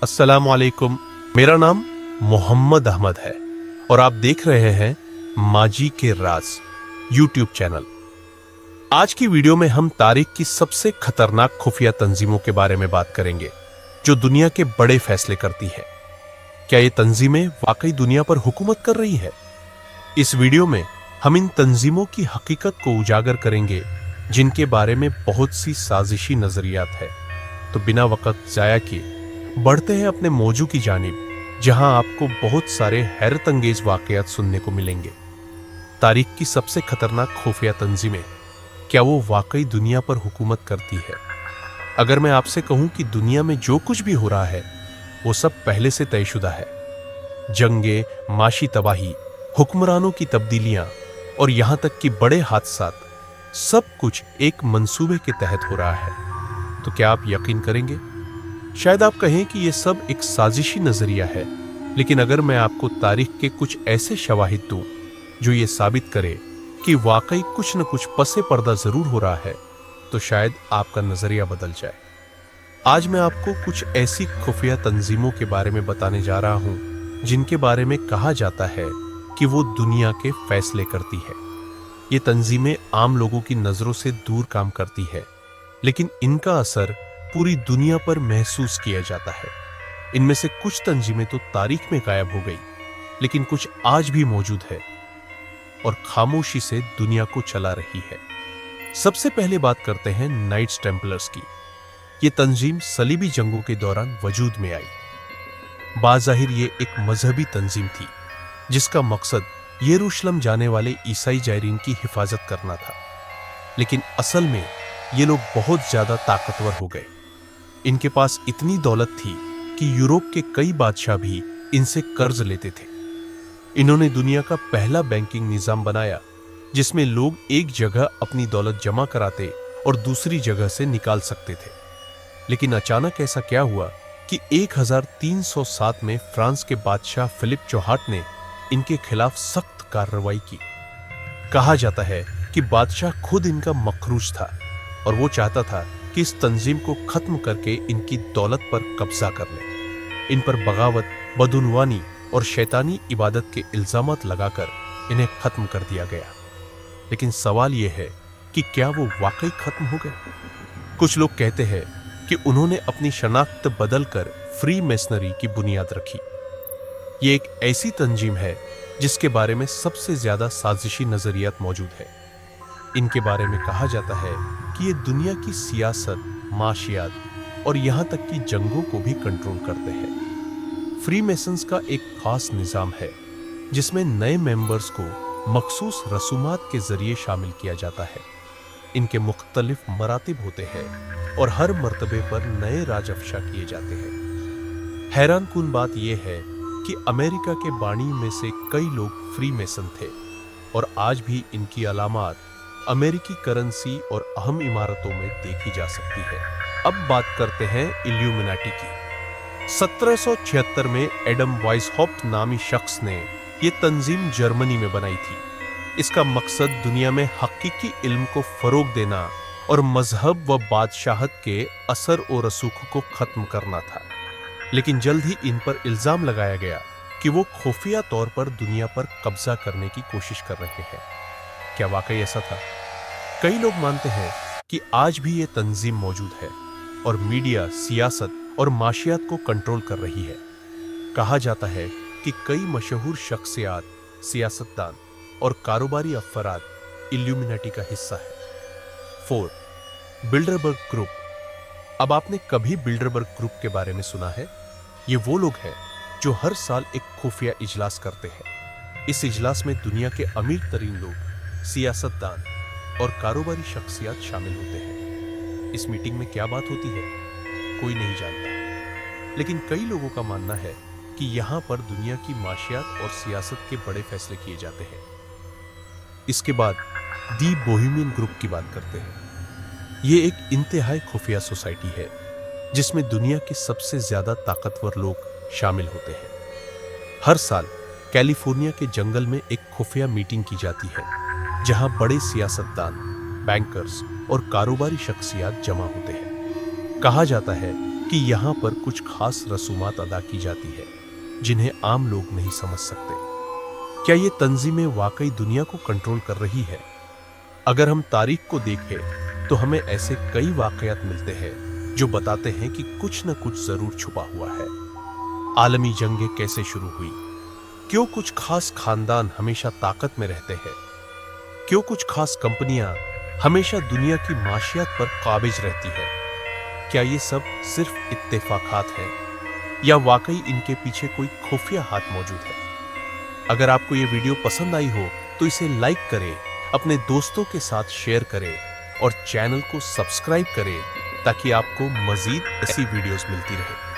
अस्सलाम वालेकुम। मेरा नाम मोहम्मद अहमद है और आप देख रहे हैं माजी के राज यूट्यूब चैनल। आज की वीडियो में हम तारीख की सबसे खतरनाक खुफिया तंजीमों के बारे में बात करेंगे जो दुनिया के बड़े फैसले करती है। क्या ये तंजीमें वाकई दुनिया पर हुकूमत कर रही है? इस वीडियो में हम इन तंजीमों की हकीकत को उजागर करेंगे जिनके बारे में बहुत सी साजिशी नजरियात है। तो बिना वक्त जाया किए बढ़ते हैं अपने मौजू की जानिब, जहां आपको बहुत सारे हैरत अंगेज वाकयात सुनने को मिलेंगे। तारीख की सबसे खतरनाक खुफिया तंजीमें, क्या वो वाकई दुनिया पर हुकूमत करती है? अगर मैं आपसे कहूं कि दुनिया में जो कुछ भी हो रहा है वो सब पहले से तयशुदा है। जंगे, माशी तबाही, हुक्मरानों की तब्दीलियां और यहां तक कि बड़े हादसात, सब कुछ एक मंसूबे के तहत हो रहा है। तो क्या आप यकीन करेंगे? शायद आप कहें कि यह सब एक साजिशी नजरिया है, लेकिन अगर मैं आपको तारीख के कुछ ऐसे शवाहिद दूं जो ये साबित करे कि वाकई कुछ न कुछ पसे पर्दा जरूर हो रहा है, तो शायद आपका नजरिया बदल जाए। आज मैं आपको कुछ ऐसी खुफिया तंजीमों के बारे में बताने जा रहा हूं जिनके बारे में कहा जाता है कि वो दुनिया के फैसले करती है। ये तंजीमें आम लोगों की नजरों से दूर काम करती है, लेकिन इनका असर पूरी दुनिया पर महसूस किया जाता है। इनमें से कुछ तंजीमें तो तारीख में गायब हो गई, लेकिन कुछ आज भी मौजूद है और खामोशी से दुनिया को चला रही है। सबसे पहले बात करते हैं नाइट्स टेम्पलर्स की। ये तंजीम सलीबी जंगों के दौरान वजूद में आई। बाज़ाहिर ये एक मजहबी तंजीम थी जिसका मकसद यरूशलेम जाने वाले ईसाई जायरीन की हिफाजत करना था, लेकिन असल में ये लोग बहुत ज्यादा ताकतवर हो गए। इनके पास इतनी दौलत थी कि यूरोप के कई बादशाह भी इनसे कर्ज लेते थे। इन्होंने दुनिया का पहला बैंकिंग निजाम बनाया जिसमें लोग एक जगह अपनी दौलत जमा कराते और दूसरी जगह से निकाल सकते थे। लेकिन अचानक ऐसा क्या हुआ कि 1307 में फ्रांस के बादशाह फिलिप चौहाट ने इनके खिलाफ सख्त कार्रवाई की। कहा जाता है कि बादशाह खुद इनका मखरूज था और वो चाहता था कि इस तंजीम को खत्म करके इनकी दौलत पर कब्जा कर ले। इन पर बगावत, बदउनवानी और शैतानी इबादत के इल्जामात लगाकर इन्हें खत्म कर दिया गया। लेकिन सवाल यह है कि क्या वो वाकई खत्म हो गए? कुछ लोग कहते हैं कि उन्होंने अपनी शनाख्त बदलकर फ्री मेसनरी की बुनियाद रखी। ये एक ऐसी तंजीम है जिसके बारे में सबसे ज्यादा साजिशी नजरियात मौजूद है। इनके बारे में कहा जाता है कि ये दुनिया की सियासत, माशियात और यहां तक कि जंगों को भी कंट्रोल करते हैं। फ्री मेसन्स का एक खास निजाम है जिसमें नए मेंबर्स को मखसूस रसूमात के जरिए शामिल किया जाता है। इनके मुख्तलिफ मरातिब होते हैं और हर मर्तबे पर नए राज अफशा किए जाते हैं। हैरान कुन बात यह है कि अमेरिका के बानी में से कई लोग फ्री मेसन थे और आज भी इनकी अलामात अमेरिकी करेंसी और अहम इमारतों में देखी जा सकती है। अब बात करते हैं इल्यूमिनाटी की। 1776 में एडम वाइसहॉफ्ट नामी शख्स ने यह तंजीम जर्मनी में बनाई थी। इसका मकसद दुनिया में हकीकी इल्म को फरोग देना और मजहब व बादशाहत के असर और रसूख को खत्म करना था। लेकिन जल्द ही इन पर इल्जाम लगाया गया कि वो खुफिया तौर पर दुनिया पर कब्जा करने की कोशिश कर रहे हैं। क्या वाकई ऐसा था? कई लोग मानते हैं कि आज भी ये तंजीम मौजूद है और मीडिया, सियासत और माशियात को कंट्रोल कर रही है। कहा जाता है कि कई मशहूर शख्सियात, सियासतदान और कारोबारी अफराद इल्यूमिनाटी का हिस्सा है। 4. Bilderberg group. अब आपने कभी बिल्डरबर्ग ग्रुप के बारे में सुना है? ये वो लोग हैं जो हर साल एक खुफिया इजलास करते हैं। इस इजलास में दुनिया के अमीर तरीन लोग, सियासतदान और कारोबारी शख्सियत शामिल होते हैं। इस मीटिंग में क्या बात होती है कोई नहीं जानता, लेकिन कई लोगों का मानना है कि यहां पर दुनिया की माशियात और सियासत के बड़े फैसले किए जाते हैं। इसके बाद दी बोहेमियन ग्रुप की बात करते हैं। ये एक इंतहाई खुफिया सोसाइटी है जिसमें दुनिया के सबसे ज्यादा ताकतवर लोग शामिल होते हैं। हर साल कैलिफोर्निया के जंगल में एक खुफिया मीटिंग की जाती है जहां बड़े सियासतदान, बैंकर्स और कारोबारी शख्सियत जमा होते हैं। कहा जाता है कि कि यहाँ पर कुछ खास रसूमात अदा की जाती है जिन्हें आम लोग नहीं समझ सकते। क्या ये तंजीमें वाकई दुनिया को कंट्रोल कर रही है? अगर हम तारीख को देखें तो हमें ऐसे कई वाकयात मिलते हैं जो बताते हैं कि कुछ न कुछ जरूर छुपा हुआ है। आलमी जंगें कैसे शुरू हुई? क्यों कुछ खास खानदान हमेशा ताकत में रहते हैं? क्यों कुछ खास कंपनियां हमेशा दुनिया की माशियत पर काबिज रहती है? क्या ये सब सिर्फ इत्तेफाकात हैं या वाकई इनके पीछे कोई खुफिया हाथ मौजूद है? अगर आपको ये वीडियो पसंद आई हो तो इसे लाइक करें, अपने दोस्तों के साथ शेयर करें और चैनल को सब्सक्राइब करें ताकि आपको मजीद ऐसी वीडियोस मिलती रहे।